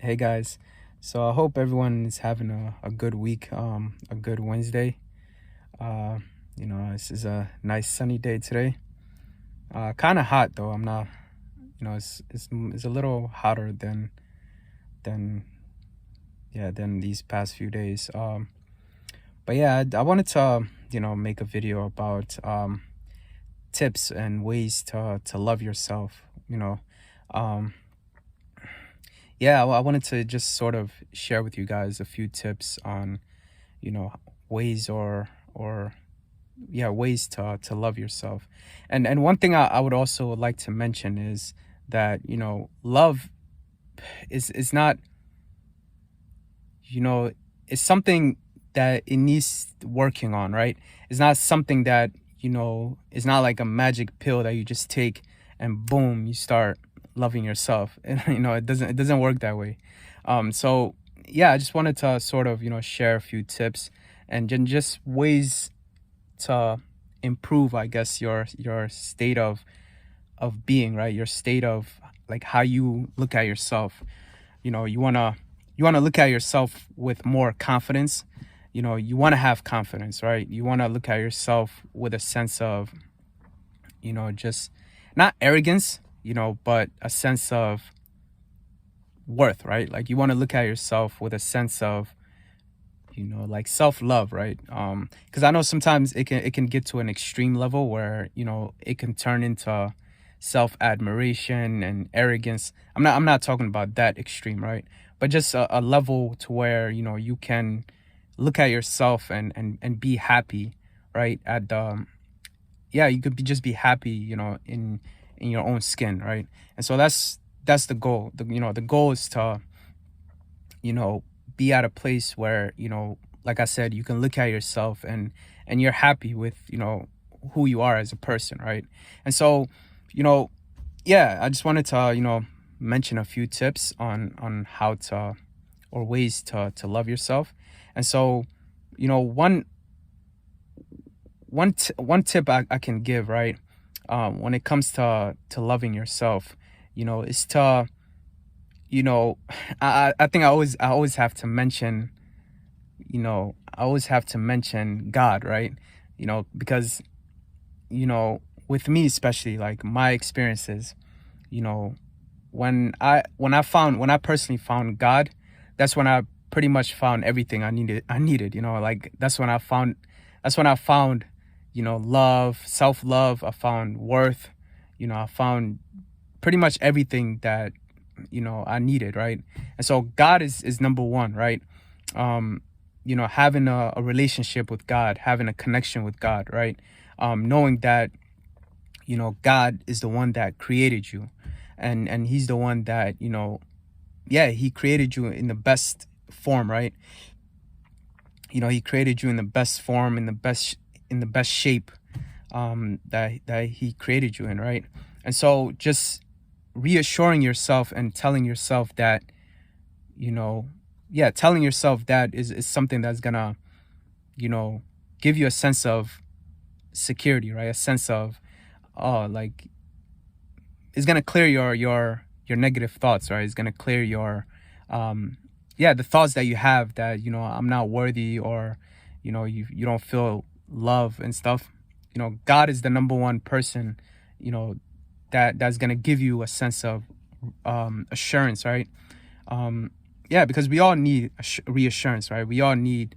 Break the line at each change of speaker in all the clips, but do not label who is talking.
Hey guys, so I hope everyone is having a good week, a good Wednesday. Uh, this is a nice sunny day today. Kind of hot though. I'm not, it's a little hotter than than these past few days. But yeah, I wanted to make a video about tips and ways to love yourself. Um, yeah, I wanted to just sort of share with you guys a few tips on ways or ways to love yourself. And one thing I would also like to mention is that love is not you know it's something that it needs working on, right? It's not something that it's not like a magic pill that you just take and boom, you start loving yourself. And it doesn't work that way. So yeah, I just wanted to sort of share a few tips and just ways to improve, I guess, your state of being, right? Your state of like how you look at yourself. You want to look at yourself with more confidence. You want to have confidence, right? You want to look at yourself with a sense of just not arrogance, but a sense of worth, right? Like you want to look at yourself with a sense of like self-love, right? Because I know sometimes it can get to an extreme level where it can turn into self-admiration and arrogance. I'm not talking about that extreme, right? But just a level to where you can look at yourself and be happy, right? At the Yeah, you could just be happy, in your own skin, right? And so that's the goal. The goal is to you know be at a place where like I said, you can look at yourself and you're happy with who you are as a person, right? And so you know yeah, I just wanted to mention a few tips on how to or ways to love yourself. And so one one tip I can give, right? When it comes to loving yourself, is to you know I think I always have to mention, I always have to mention God, right? Because with me, especially like my experiences, you know when I personally found God, that's when I pretty much found everything I needed. Like that's when I found love, self-love. I found worth. I found pretty much everything that I needed, right? And so God is number one, right? Having a relationship with God, having a connection with God, right? Knowing that God is the one that created you, and He's the one that yeah, He created you in the best form, right? He created you in the best form, in the best shape, that He created you in, right? And so just reassuring yourself and telling yourself that you know yeah, telling yourself that is something that's gonna you know give you a sense of security, right? A sense of, oh, like, it's gonna clear your negative thoughts, right? It's gonna clear your yeah, the thoughts that you have that I'm not worthy, or you don't feel love and stuff. God is the number one person, you know that's gonna give you a sense of assurance, right? Yeah, because we all need reassurance, right? We all need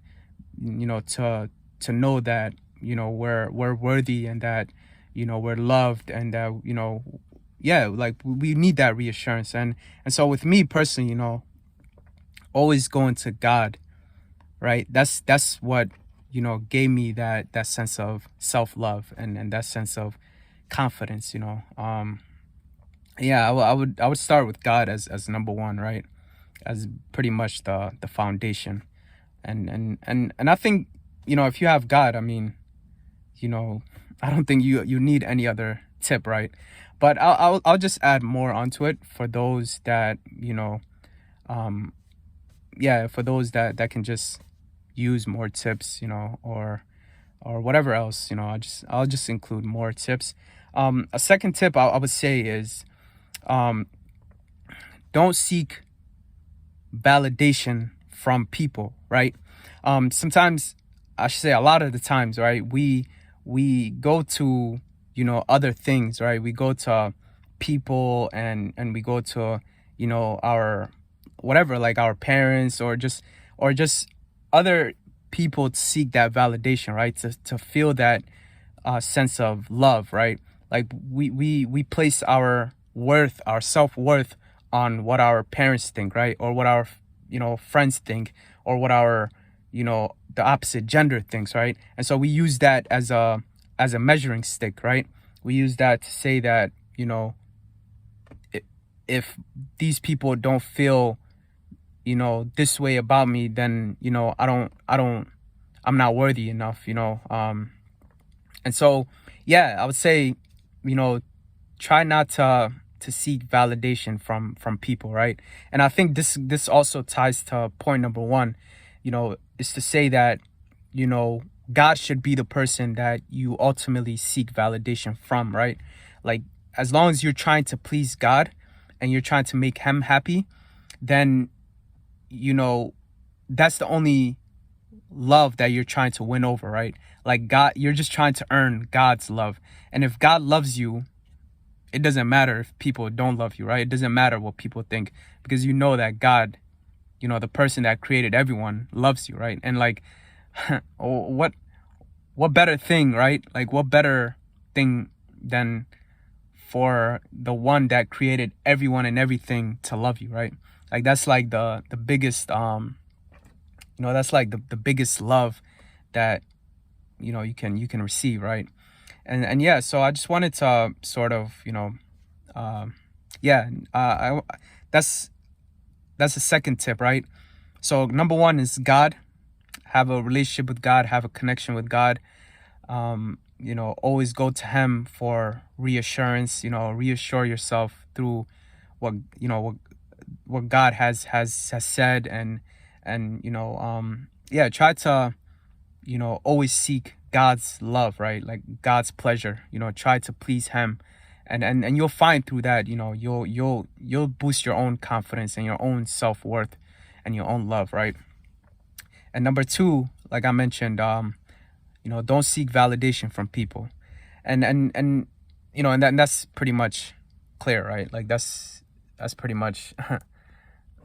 to know that we're worthy, and that we're loved, and that yeah, like we need that reassurance. And so with me personally, always going to God, right? That's what gave me that sense of self-love, and that sense of confidence. Yeah, I would start with God as number one, right? As pretty much the foundation. And I think if you have God, I mean, you know I don't think you need any other tip, right? But I'll just add more onto it for those that um yeah, for those that can just use more tips, or whatever else. I'll just include more tips. A second tip I would say is, um don't seek validation from people, right? Sometimes, I should say a lot of the times, right, we go to, other things, right? We go to people, and we go to, our whatever, like our parents, or just other people to seek that validation, right? To feel that sense of love, right? Like we place our worth, our self-worth on what our parents think, right? Or what our friends think, or what our the opposite gender thinks, right? And so we use that as a measuring stick, right? We use that to say that, if these people don't feel this way about me, then I'm not worthy enough, and so, yeah, I would say, you know try not to seek validation from people, right? And I think this also ties to point number one, is to say that, God should be the person that you ultimately seek validation from, right? Like, as long as you're trying to please God and you're trying to make him happy, then, that's the only love that you're trying to win over, right? Like, God, you're just trying to earn God's love. And if God loves you, it doesn't matter if people don't love you, right? It doesn't matter what people think, because you know that God, the person that created everyone, loves you, right? And like, what better thing, right? Like, what better thing than for the one that created everyone and everything to love you, right? Like, that's like the biggest that's like the biggest love that you can receive, right? And yeah, so I just wanted to sort of yeah, that's the second tip, right? So number one is God. Have a relationship with God, have a connection with God. Always go to him for reassurance. Reassure yourself through what God has said. And yeah, try to always seek God's love, right? Like, God's pleasure. Try to please him, and you'll find through that, you'll boost your own confidence and your own self-worth and your own love, right? And number two, like I mentioned, don't seek validation from people. And that's pretty much clear, right? Like, that's pretty much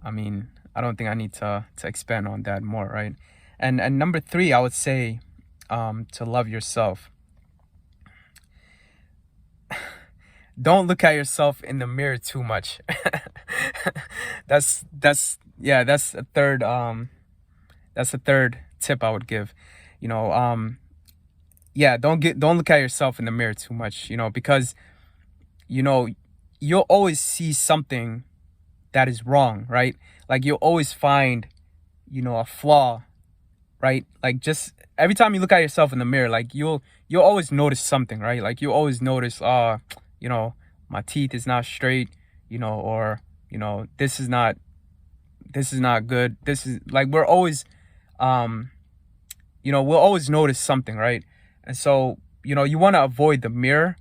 I mean, I don't think I need to expand on that more, right? And number three, I would say, to love yourself. Don't look at yourself in the mirror too much. that's a third tip I would give. Yeah, don't look at yourself in the mirror too much, because you'll always see something that is wrong, right? Like, you'll always find a flaw, right? Like, just every time you look at yourself in the mirror, like, you'll always notice something, right? Like, you always notice, my teeth is not straight, or this is not good. This is, like, we're always we'll always notice something, right? And so, you want to avoid the mirror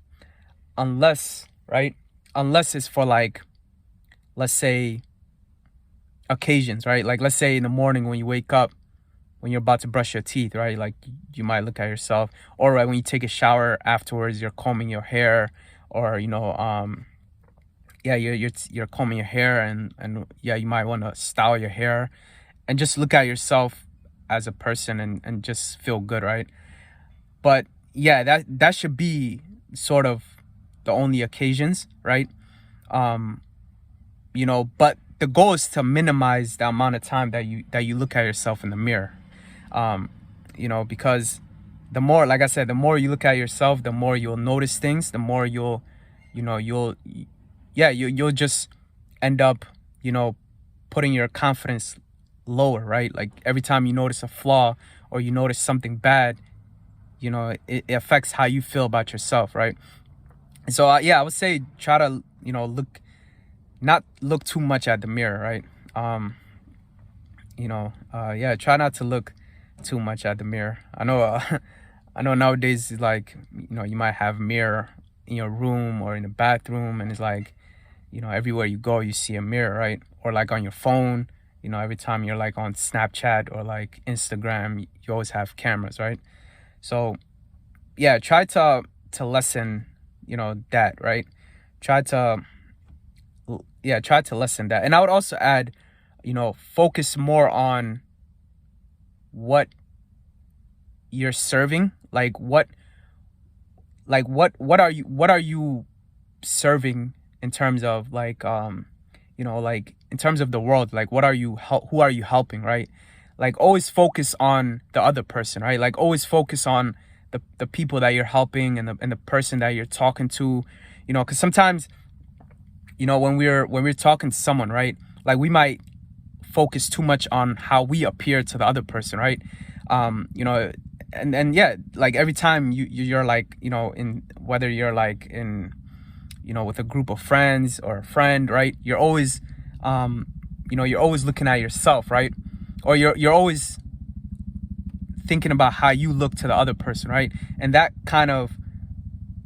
unless it's for, like, let's say, occasions, right? Like, let's say in the morning when you wake up, when you're about to brush your teeth, right? Like, you might look at yourself, or right when you take a shower afterwards, you're combing your hair, or yeah, you're combing your hair, and yeah, you might want to style your hair, and just look at yourself as a person, and just feel good, right? But yeah, that should be sort of the only occasions, right? But the goal is to minimize the amount of time that you look at yourself in the mirror. Because the more, like I said, the more you look at yourself, the more you'll notice things, the more you'll just end up, putting your confidence lower, right? Like, every time you notice a flaw or you notice something bad, it affects how you feel about yourself, right? And so, yeah, I would say try to, not look too much at the mirror, right? Yeah, try not to look too much at the mirror. I know I know nowadays, like, you might have a mirror in your room or in the bathroom, and it's like, everywhere you go you see a mirror, right? Or like on your phone, You know, every time you're like on Snapchat or like Instagram, you always have cameras, right? So yeah, try to lessen, you know, that, right? Try to try to lessen that. And I would also add, you know, focus more on what you're serving. What are you serving in terms of like you know, like in terms of the world, like what are you who are you helping, right? Like always focus on the other person, right? Like always focus on the people that you're helping and the person that you're talking to, you know, because sometimes, you know, when we're talking to someone, right, like we might focus too much on how we appear to the other person, right? You know, and yeah, like every time you're like, you know, in whether you're like in, you know, with a group of friends or a friend, right, you're always you know, you're always looking at yourself, right? Or you're always thinking about how you look to the other person, right? And that kind of,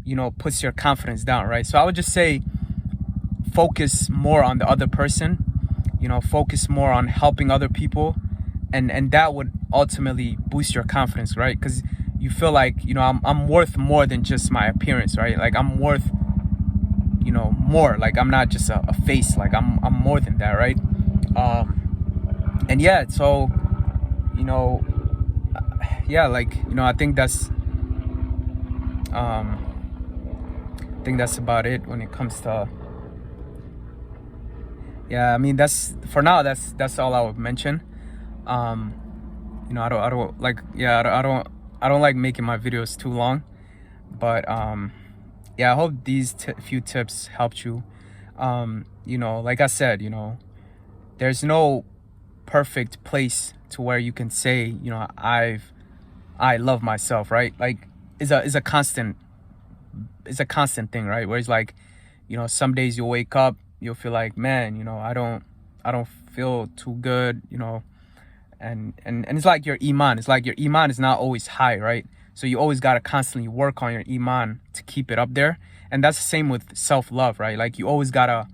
you know, puts your confidence down, right? So I would just say focus more on the other person, you know, focus more on helping other people, and that would ultimately boost your confidence, right? Because you feel like, you know, I'm worth more than just my appearance, right? Like I'm worth, you know, more. Like I'm not just a face, like I'm more than that, right? And yeah, so, you know, yeah, like, you know, I think that's about it when it comes to, yeah, I mean, that's for now, that's all I would mention. You know, I don't like, yeah, I don't like making my videos too long, but yeah, I hope these few tips helped you. You know, like I said, you know, there's no perfect place to where you can say, you know, I love myself, right? Like it's a constant thing, right? Where it's like, you know, some days you'll wake up, you'll feel like, man, you know, I don't feel too good, you know, and it's like your iman. It's like your iman is not always high, right? So you always got to constantly work on your iman to keep it up there. And that's the same with self-love, right? Like you always got to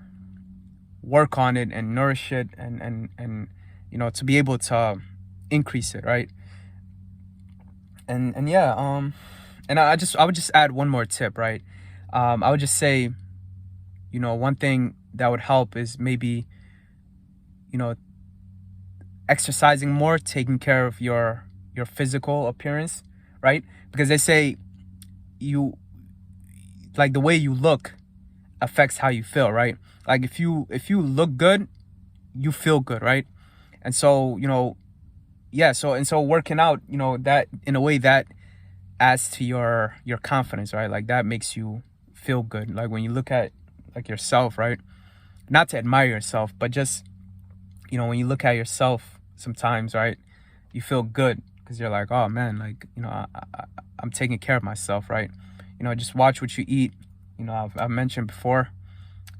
work on it and nourish it and you know, to be able to increase it, right? And yeah, and I would just add one more tip, right? I would just say, you know, one thing that would help is maybe, you know, exercising more, taking care of your physical appearance, right? Because they say you, like the way you look affects how you feel, right? Like if you look good, you feel good, right? And so, you know, yeah, so working out, you know, that in a way that adds to your confidence, right? Like that makes you feel good. Like when you look at like yourself, right? Not to admire yourself, but just, you know, when you look at yourself sometimes, right, you feel good because you're like, oh man, like, you know, I'm taking care of myself, right? You know, just watch what you eat. You know, I've mentioned before,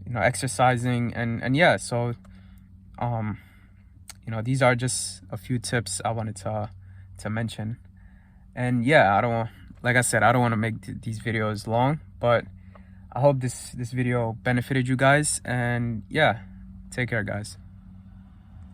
you know, exercising and yeah, so you know, these are just a few tips I wanted to mention. And yeah, like I said, I don't want to make these videos long, but I hope this video benefited you guys. And yeah, take care, guys.